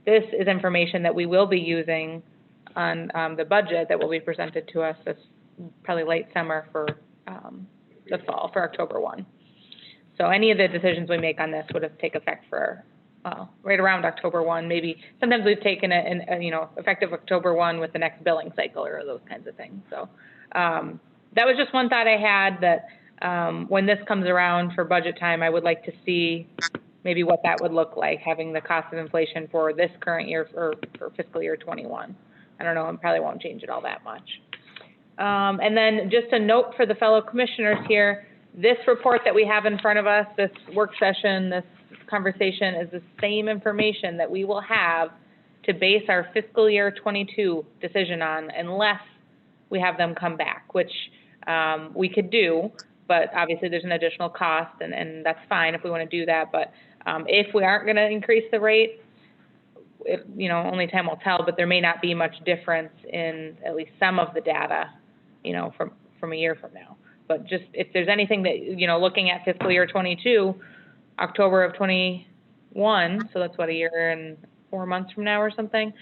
This is information that we will be using on the budget that will be presented to us this probably late summer for the fall, for October 1. So any of the decisions we make on this would have take effect for right around October 1. Maybe sometimes we've taken it in, effective October 1 with the next billing cycle or those kinds of things. So that was just one thought I had, that when this comes around for budget time, I would like to see maybe what that would look like, having the cost of inflation for this current year for fiscal year 21. I don't know, it probably won't change it all that much. And then just a note for the fellow commissioners here, this report that we have in front of us, this work session, this conversation is the same information that we will have to base our fiscal year 22 decision on, unless we have them come back, which we could do, but obviously there's an additional cost, and that's fine if we want to do that. But if we aren't going to increase the rate, only time will tell, but there may not be much difference in at least some of the data, from a year from now. But just if there's anything that, looking at fiscal year 22, October of 21, so that's what, a year and 4 months from now or something,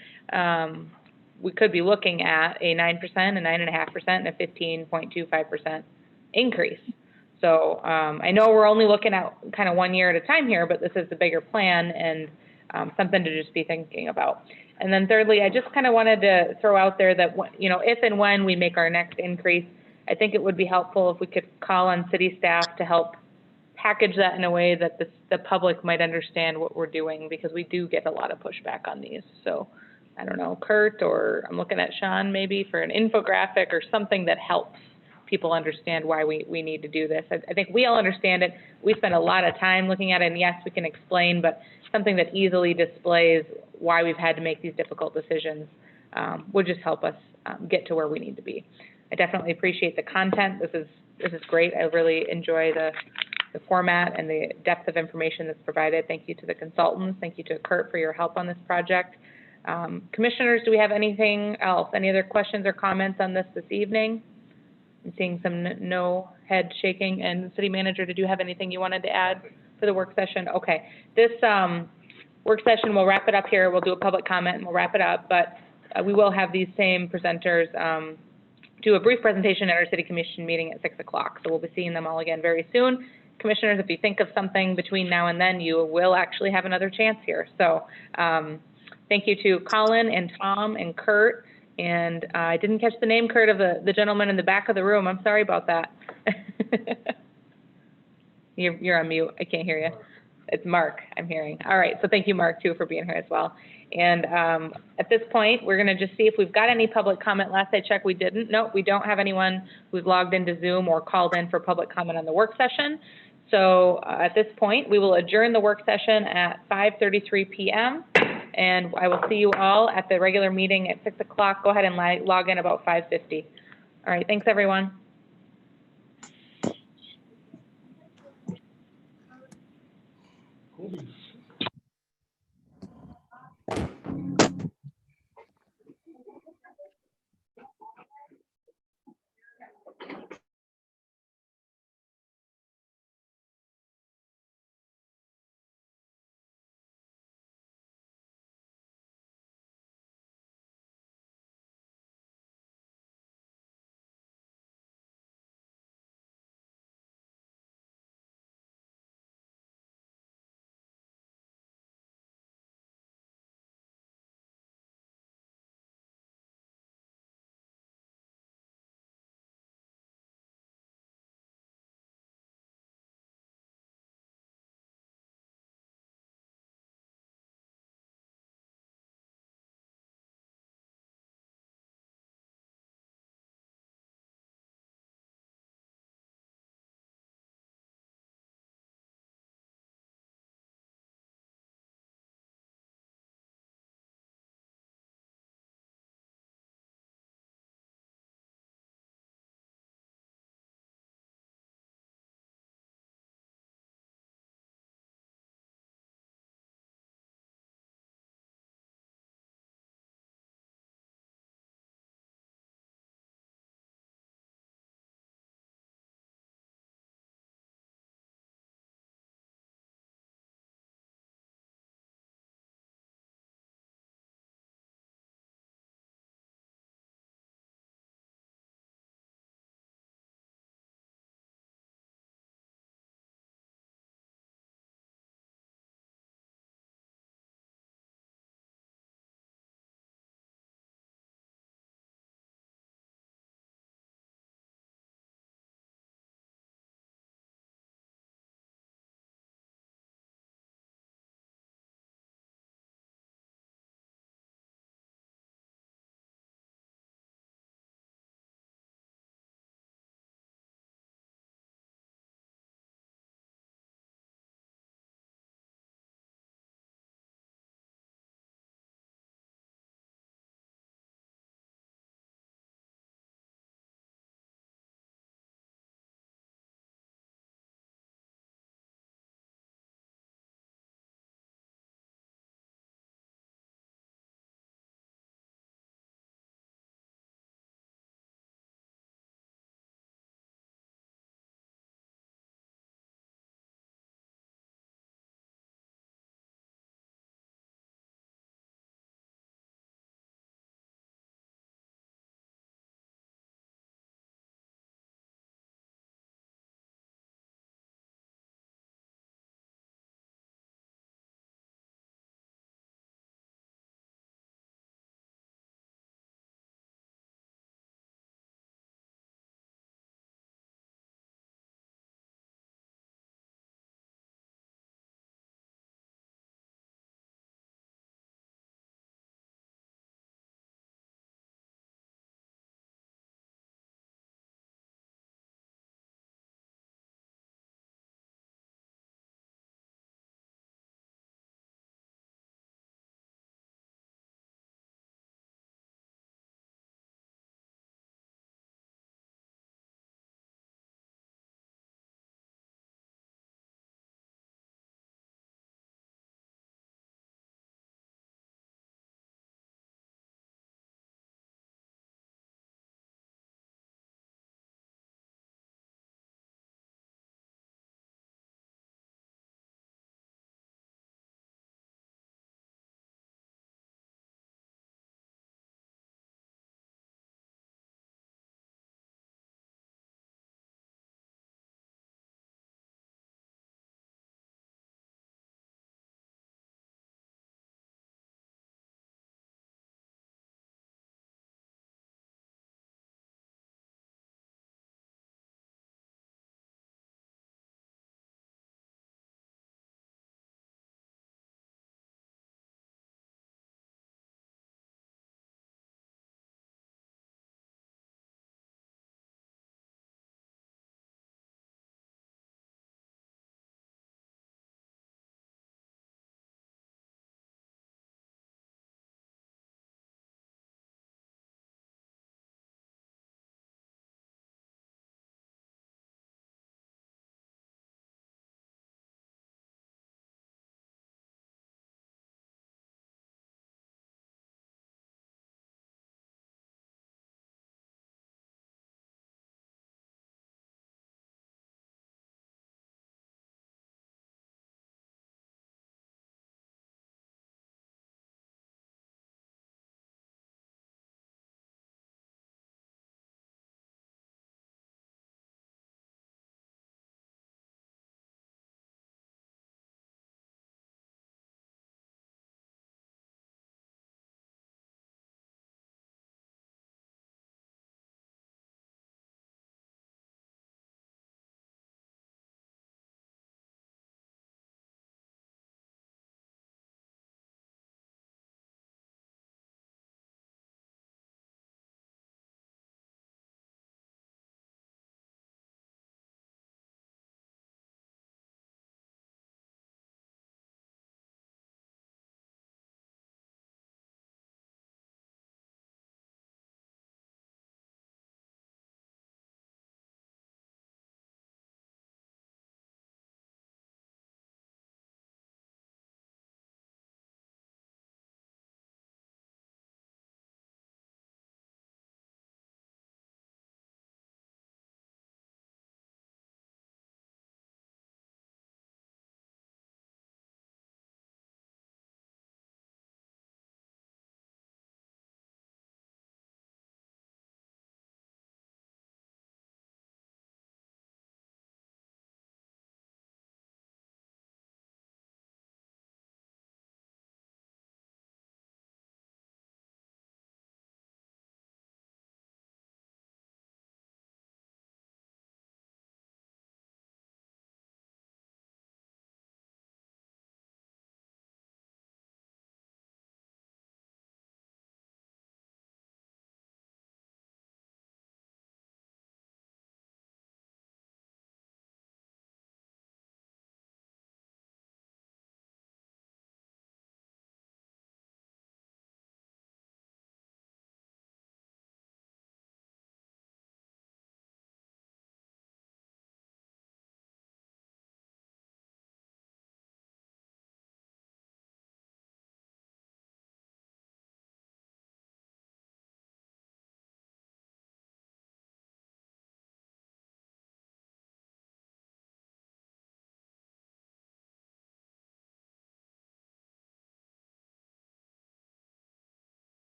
we could be looking at a 9%, a 9.5%, and a 15.25% increase. So I know we're only looking at kind of 1 year at a time here, but this is the bigger plan and something to just be thinking about. And then thirdly, I just kind of wanted to throw out there that, if and when we make our next increase, I think it would be helpful if we could call on city staff to help package that in a way that the public might understand what we're doing, because we do get a lot of pushback on these. So I don't know, Kurt, or I'm looking at Sean maybe for an infographic or something that helps people understand why we need to do this. I think we all understand it. We spend a lot of time looking at it, and yes, we can explain, but something that easily displays why we've had to make these difficult decisions would just help us get to where we need to be. I definitely appreciate the content. This is great. I really enjoy the format and the depth of information that's provided. Thank you to the consultants. Thank you to Kurt for your help on this project. Commissioners, do we have anything else? Any other questions or comments on this evening? I'm seeing some no head shaking. And City Manager, did you have anything you wanted to add for the work session? Okay. This work session, we'll wrap it up here. We'll do a public comment and we'll wrap it up. But we will have these same presenters do a brief presentation at our City Commission meeting at 6 o'clock. So we'll be seeing them all again very soon. Commissioners, if you think of something between now and then, you will actually have another chance here. So thank you to Colin and Tom and Kurt. And I didn't catch the name, Kurt, of the gentleman in the back of the room. I'm sorry about that. You're on mute. I can't hear you. It's Mark, I'm hearing. All right, so thank you, Mark, too, for being here as well. And at this point, we're going to just see if we've got any public comment. Last I checked, we didn't. Nope, we don't have anyone who's logged into Zoom or called in for public comment on the work session. So at this point, we will adjourn the work session at 5:33 p.m. And I will see you all at the regular meeting at 6 o'clock. Go ahead and log in about 5:50. All right, thanks, everyone.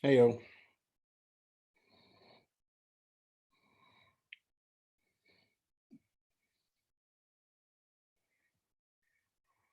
Heyo.